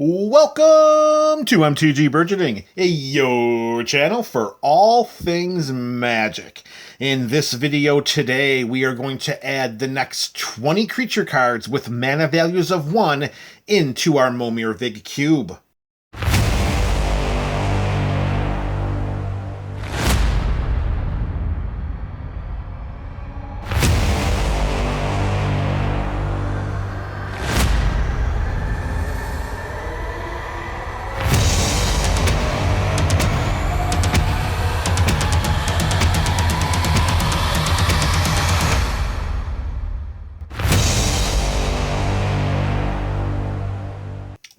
Welcome to MTG Burgeoning, your channel for all things magic. In this video today, we are going to add the next 20 creature cards with mana values of 1 into our Momir Vig Cube.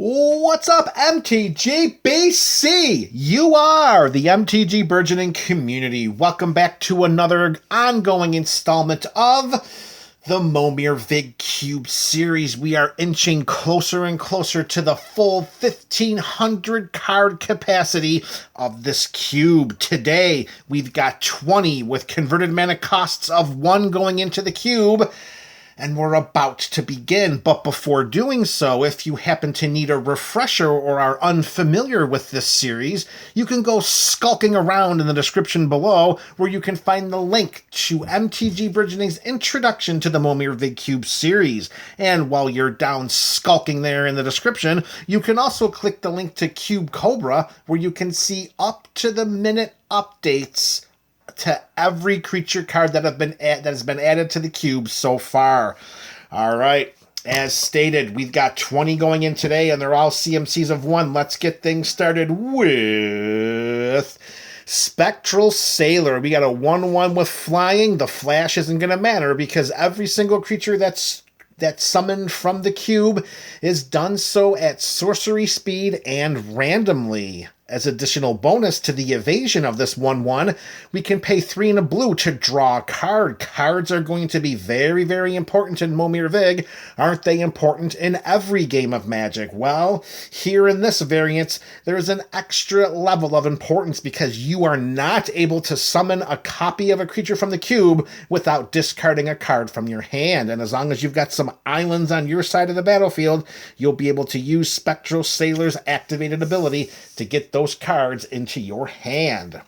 What's up, MTG BC? You are the MTG Burgeoning community. Welcome back to another ongoing installment of the Momir Vig Cube Series. We are inching closer and closer to the full 1,500 card capacity of this cube. Today, we've got 20 with converted mana costs of 1 going into the cube. And we're about to begin, but before doing so, if you happen to need a refresher or are unfamiliar with this series, you can go skulking around in the description below, where you can find the link to MTG Burgeoning's introduction to the Momir Vig Cube series. And while you're down skulking there in the description, you can also click the link to Cube Cobra, where you can see up-to-the-minute updates to every creature card that has been added to the cube so far. All right, as stated, we've got 20 going in today, and they're all CMCs of 1. Let's get things started with Spectral Sailor. We got a 1/1 with flying. The flash isn't going to matter because every single creature that's summoned from the cube is done so at sorcery speed and randomly. As additional bonus to the evasion of this 1/1, we can pay 3 and a blue to draw a card. Cards are going to be very, very important in Momir Vig. Aren't they important in every game of Magic? Well, here in this variant, there's an extra level of importance because you are not able to summon a copy of a creature from the cube without discarding a card from your hand. And as long as you've got some islands on your side of the battlefield, you'll be able to use Spectral Sailor's activated ability to get those cards into your hand.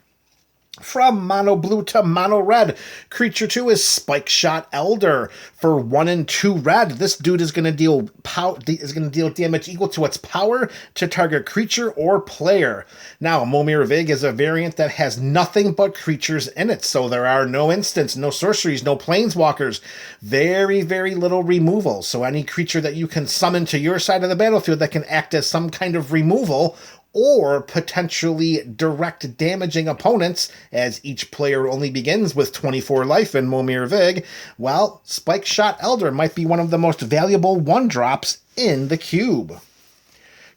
From mono blue to mono red, creature 2 is Spikeshot Elder. For 1 and 2 red, this dude is going to deal damage equal to its power to target creature or player. Now, Momir Vig is a variant that has nothing but creatures in it, so there are no instants, no sorceries, no planeswalkers. Very, very little removal. So any creature that you can summon to your side of the battlefield that can act as some kind of removal or potentially direct damaging opponents, as each player only begins with 24 life in Momir Vig, well, Spikeshot Elder might be one of the most valuable 1-drops in the cube.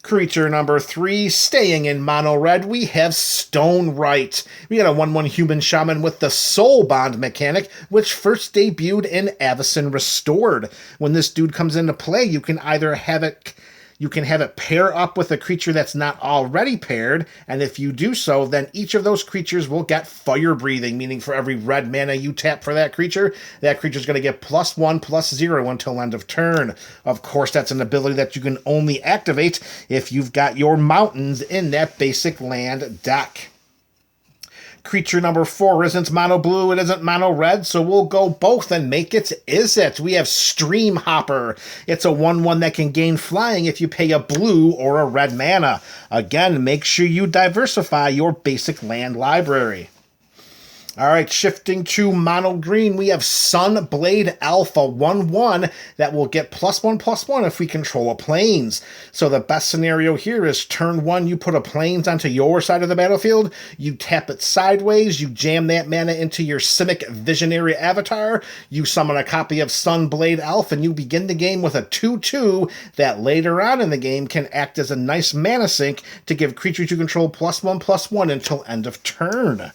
Creature number 3, staying in mono red, we have Stonewright. We got a 1/1 human shaman with the soul bond mechanic, which first debuted in Avacyn Restored. When this dude comes into play, you can either have it pair up with a creature that's not already paired, and if you do so, then each of those creatures will get fire breathing, meaning for every red mana you tap for that creature's going to get +1/+0 until end of turn. Of course, that's an ability that you can only activate if you've got your mountains in that basic land deck. Creature number 4 isn't mono blue, it isn't mono red, so we'll go both and make it is it. We have Stream Hopper. It's a 1/1 that can gain flying if you pay a blue or a red mana. Again, make sure you diversify your basic land library. All right, shifting to mono green, we have Sunblade Alpha 1/1 that will get +1/+1 if we control a plains. So the best scenario here is turn 1, you put a plains onto your side of the battlefield, you tap it sideways, you jam that mana into your Simic Visionary Avatar, you summon a copy of Sunblade Alpha, and you begin the game with a 2/2 that later on in the game can act as a nice mana sink to give creatures you control +1/+1 until end of turn.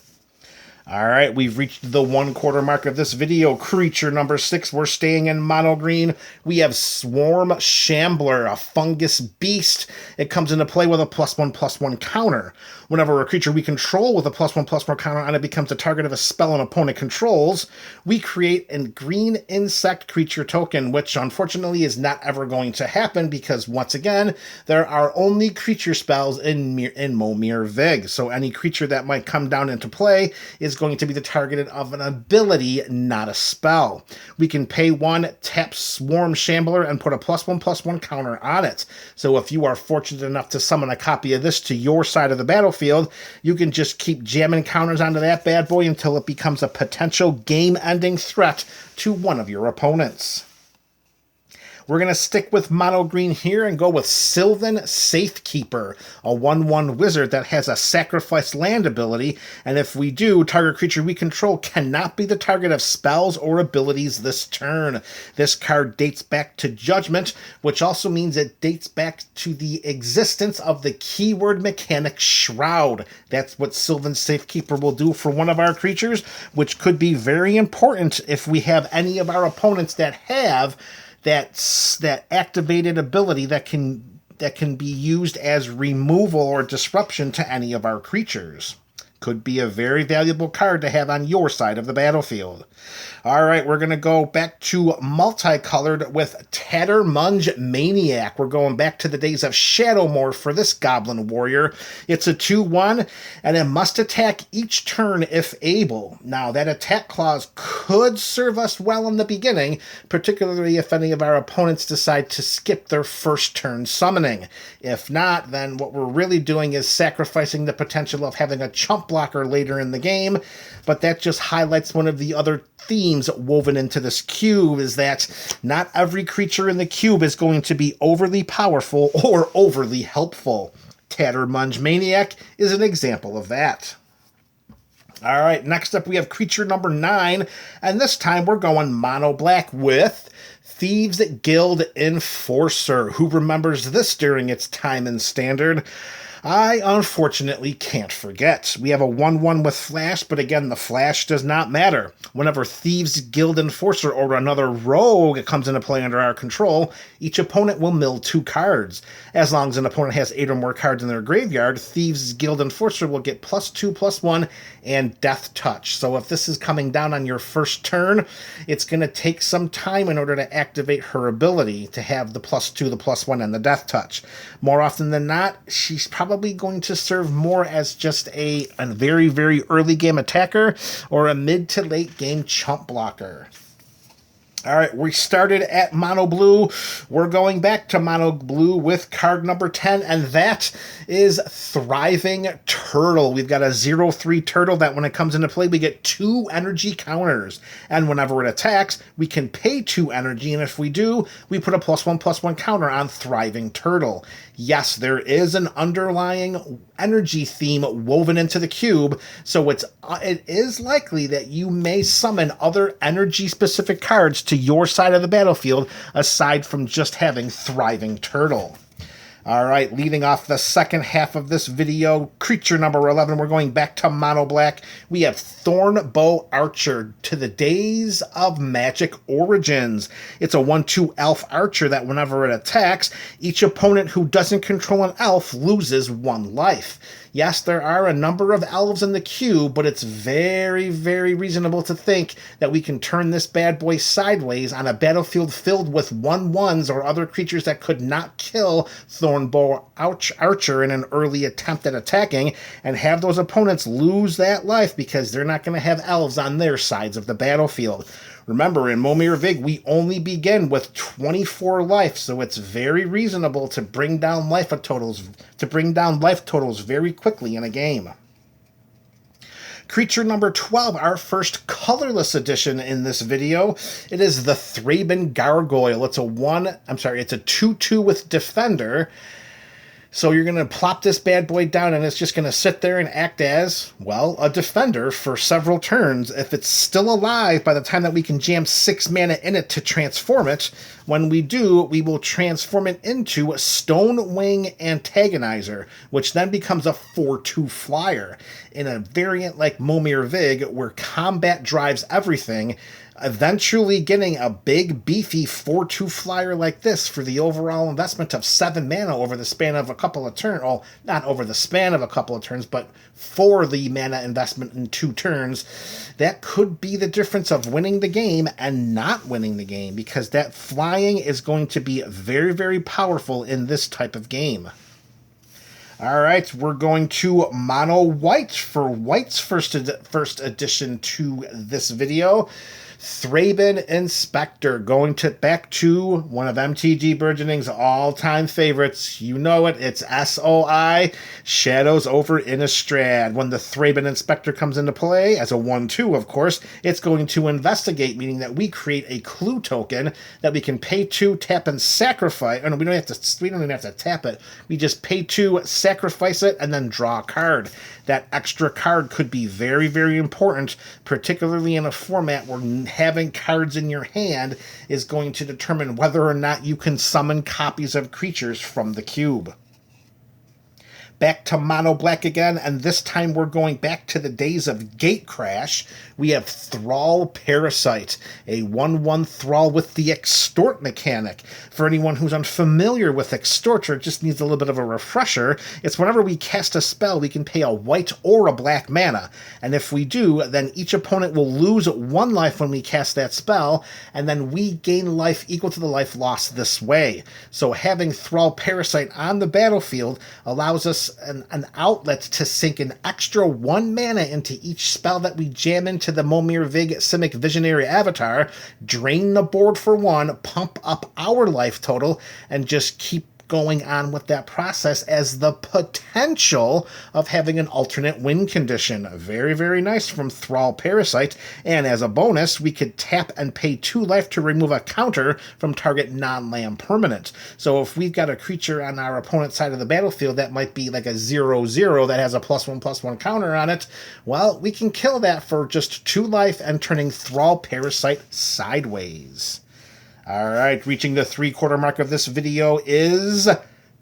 All right, we've reached the 1/4 mark of this video. Creature number 6, we're staying in mono green. We have Swarm Shambler, a fungus beast. It comes into play with a +1/+1 counter. Whenever a creature we control with a +1/+1 counter on it becomes the target of a spell an opponent controls, we create a green insect creature token, which unfortunately is not ever going to happen because, once again, there are only creature spells in Momir Vig. So any creature that might come down into play is going to be the target of an ability, not a spell. We can pay 1, tap Swarm Shambler, and put a +1/+1 counter on it. So if you are fortunate enough to summon a copy of this to your side of the battlefield, you can just keep jamming counters onto that bad boy until it becomes a potential game-ending threat to one of your opponents. We're going to stick with mono green here and go with Sylvan Safekeeper, a 1/1 wizard that has a sacrifice land ability, and if we do, target creature we control cannot be the target of spells or abilities this turn. This card dates back to Judgment, which also means it dates back to the existence of the keyword mechanic Shroud. That's what Sylvan Safekeeper will do for one of our creatures, which could be very important if we have any of our opponents that have that activated ability that can be used as removal or disruption to any of our creatures. Could be a very valuable card to have on your side of the battlefield. All right, we're going to go back to multicolored with Munch Maniac. We're going back to the days of Shadowmoor for this Goblin Warrior. It's a 2/1, and it must attack each turn if able. Now, that attack clause could serve us well in the beginning, particularly if any of our opponents decide to skip their first turn summoning. If not, then what we're really doing is sacrificing the potential of having a chump blocker later in the game, but that just highlights one of the other themes woven into this cube, is that not every creature in the cube is going to be overly powerful or overly helpful. Munch Maniac is an example of that. All right, next up we have creature number 9, and this time we're going mono black with Thieves Guild Enforcer. Who remembers this during its time in Standard? I unfortunately can't forget. We have a 1/1 with flash, but again, the flash does not matter. Whenever Thieves Guild Enforcer or another rogue comes into play under our control, each opponent will mill 2 cards. As long as an opponent has 8 or more cards in their graveyard, Thieves Guild Enforcer will get +2/+1 and Death Touch. So if this is coming down on your first turn, it's going to take some time in order to activate her ability to have the +2, the +1, and the Death Touch. More often than not, she's probably going to serve more as just a very, very early game attacker or a mid to late game chump blocker. All right, we started at mono blue. We're going back to mono blue with card number 10, and that is Thriving Turtle. We've got a 0/3 turtle that when it comes into play, we get 2 energy counters. And whenever it attacks, we can pay 2 energy, and if we do, we put a +1/+1 counter on Thriving Turtle. Yes, there is an underlying energy theme woven into the cube, so it is likely that you may summon other energy-specific cards to your side of the battlefield, aside from just having Thriving Turtle. All right, leading off the second half of this video, creature number 11, we're going back to mono black. We have Thornbow Archer, to the days of Magic Origins. It's a 1/2 elf archer that whenever it attacks, each opponent who doesn't control an elf loses 1 life. Yes, there are a number of elves in the cube, but it's very, very reasonable to think that we can turn this bad boy sideways on a battlefield filled with 1/1s or other creatures that could not kill Thornbow Archer in an early attempt at attacking, and have those opponents lose that life because they're not going to have elves on their sides of the battlefield. Remember, in Momir Vig, we only begin with 24 life, so it's very reasonable to bring down life totals very quickly in a game. Creature number 12, our first colorless edition in this video. It is the thraben Gargoyle. It's a 2/2 with Defender. So you're going to plop this bad boy down, and it's just going to sit there and act as, well, a defender for several turns. If it's still alive by the time that we can jam 6 mana in it to transform it, when we do, we will transform it into Stonewing Antagonizer, which then becomes a 4/2 flyer. In a variant like Momir Vig, where combat drives everything, eventually getting a big, beefy 4/2 flyer like this for the overall investment of 7 mana over the span of a couple of turns. Oh, not over the span of a couple of turns, but for the mana investment in 2 turns. That could be the difference of winning the game and not winning the game, because that flying is going to be very, very powerful in this type of game. All right, we're going to mono white for white's first addition to this video. Thraben Inspector, going back to one of MTG Burgeoning's all-time favorites. You know it, it's SOI, Shadows over Innistrad. When the Thraben Inspector comes into play, as a 1/2, of course, it's going to investigate, meaning that we create a clue token that we can pay 2, tap, and sacrifice. Oh, no, we don't even have to tap it. We just pay 2, sacrifice it, and then draw a card. That extra card could be very, very important, particularly in a format where having cards in your hand is going to determine whether or not you can summon copies of creatures from the cube. Back to mono black again, and this time we're going back to the days of Gate Crash. We have Thrall Parasite, a 1/1 Thrall with the Extort mechanic. For anyone who's unfamiliar with Extort or just needs a little bit of a refresher, it's whenever we cast a spell, we can pay a white or a black mana. And if we do, then each opponent will lose 1 life when we cast that spell, and then we gain life equal to the life lost this way. So having Thrall Parasite on the battlefield allows us an outlet to sink an extra 1 mana into each spell that we jam into the Momir Vig Simic Visionary Avatar, drain the board for 1, pump up our life total, and just keep going on with that process as the potential of having an alternate win condition. Very, very nice from Thrall Parasite. And as a bonus, we could tap and pay 2 life to remove a counter from target non-land permanent. So if we've got a creature on our opponent's side of the battlefield that might be like a 0/0 that has a +1/+1 counter on it, well, we can kill that for just 2 life and turning Thrall Parasite sideways. All right, reaching the 3/4 mark of this video is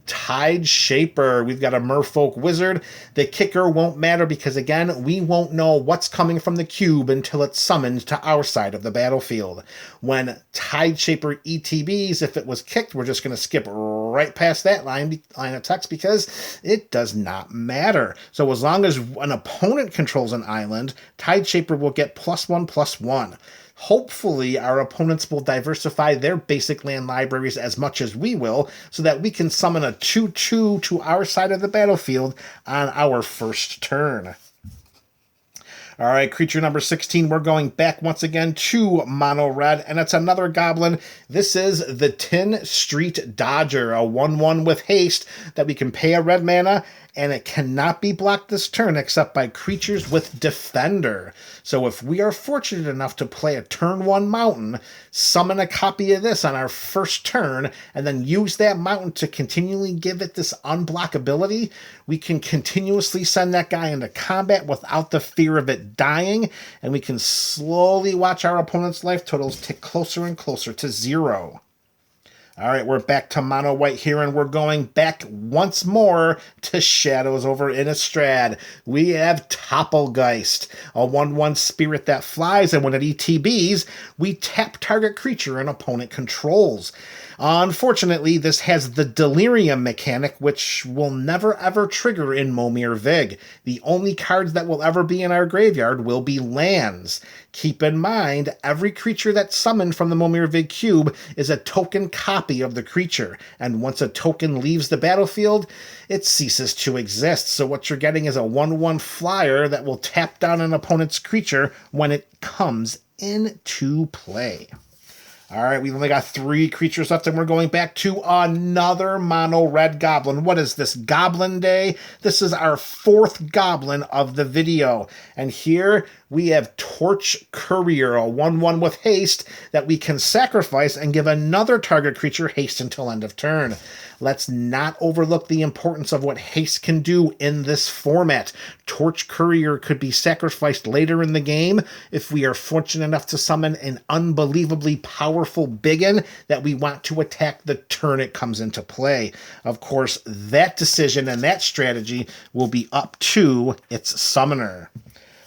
Tideshaper. We've got a Merfolk Wizard. The kicker won't matter because, again, we won't know what's coming from the cube until it's summoned to our side of the battlefield. When Tideshaper ETBs, if it was kicked, we're just going to skip right past that line of text because it does not matter. So as long as an opponent controls an island, Tideshaper will get +1/+1. Hopefully, our opponents will diversify their basic land libraries as much as we will, so that we can summon a 2/2 to our side of the battlefield on our first turn. All right, creature number 16, we're going back once again to mono red, and it's another goblin. This is the Tin Street Dodger, a 1/1 with haste that we can pay a red mana, and it cannot be blocked this turn except by creatures with Defender. So if we are fortunate enough to play a turn 1 mountain, summon a copy of this on our first turn, and then use that mountain to continually give it this unblockability, we can continuously send that guy into combat without the fear of it dying, and we can slowly watch our opponent's life totals tick closer and closer to 0. All right, we're back to mono white here, and we're going back once more to Shadows over Innistrad. We have Topplegeist, a 1/1 spirit that flies, and when it ETBs, we tap target creature an opponent controls. Unfortunately, this has the Delirium mechanic, which will never ever trigger in Momir Vig. The only cards that will ever be in our graveyard will be lands. Keep in mind, every creature that's summoned from the Momir Vig Cube is a token copy of the creature, and once a token leaves the battlefield, it ceases to exist. So what you're getting is a 1/1 flyer that will tap down an opponent's creature when it comes into play. All right, we've only got 3 creatures left, and we're going back to another mono red goblin. What is this, Goblin Day? This is our 4th goblin of the video. And here we have Torch Courier, a 1/1 with haste that we can sacrifice and give another target creature haste until end of turn. Let's not overlook the importance of what haste can do in this format. Torch Courier could be sacrificed later in the game if we are fortunate enough to summon an unbelievably powerful biggin that we want to attack the turn it comes into play. Of course, that decision and that strategy will be up to its summoner.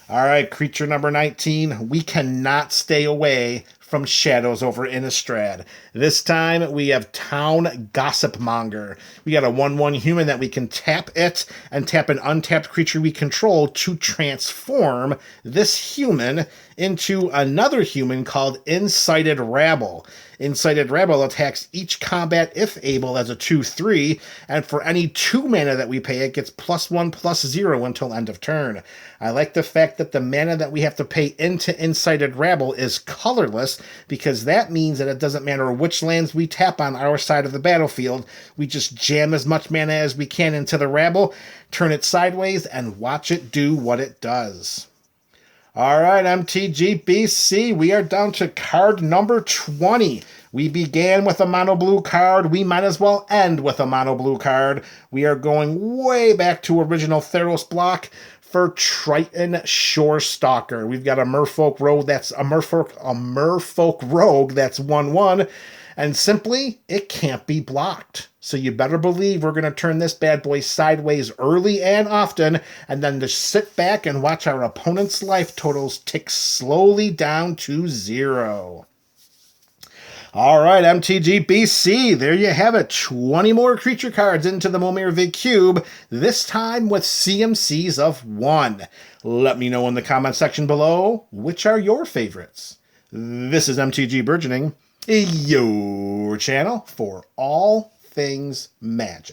All right, creature number 19. We cannot stay away from Shadows over Innistrad. This time we have Town Gossip Monger. We got a 1/1 human that we can tap it and tap an untapped creature we control to transform this human into another human called Incited Rabble. Incited Rabble attacks each combat if able as a 2/3, and for any 2 mana that we pay, it gets +1/+0 until end of turn. I like the fact that the mana that we have to pay into Incited Rabble is colorless, because that means that it doesn't matter which lands we tap on our side of the battlefield. We just jam as much mana as we can into the Rabble, turn it sideways, and watch it do what it does. All right, MTGBC, we are down to card number 20. We began with a mono blue card. We might as well end with a mono blue card. We are going way back to original Theros block for Triton Shorestalker. We've got a Merfolk Rogue that's a Merfolk Rogue that's 1/1, and simply it can't be blocked. So you better believe we're going to turn this bad boy sideways early and often, and then just sit back and watch our opponent's life totals tick slowly down to 0. All right, MTGBC, there you have it. 20 more creature cards into the Momir Vig Cube, this time with CMCs of 1. Let me know in the comment section below, which are your favorites? This is MTG Burgeoning, your channel for all things magic.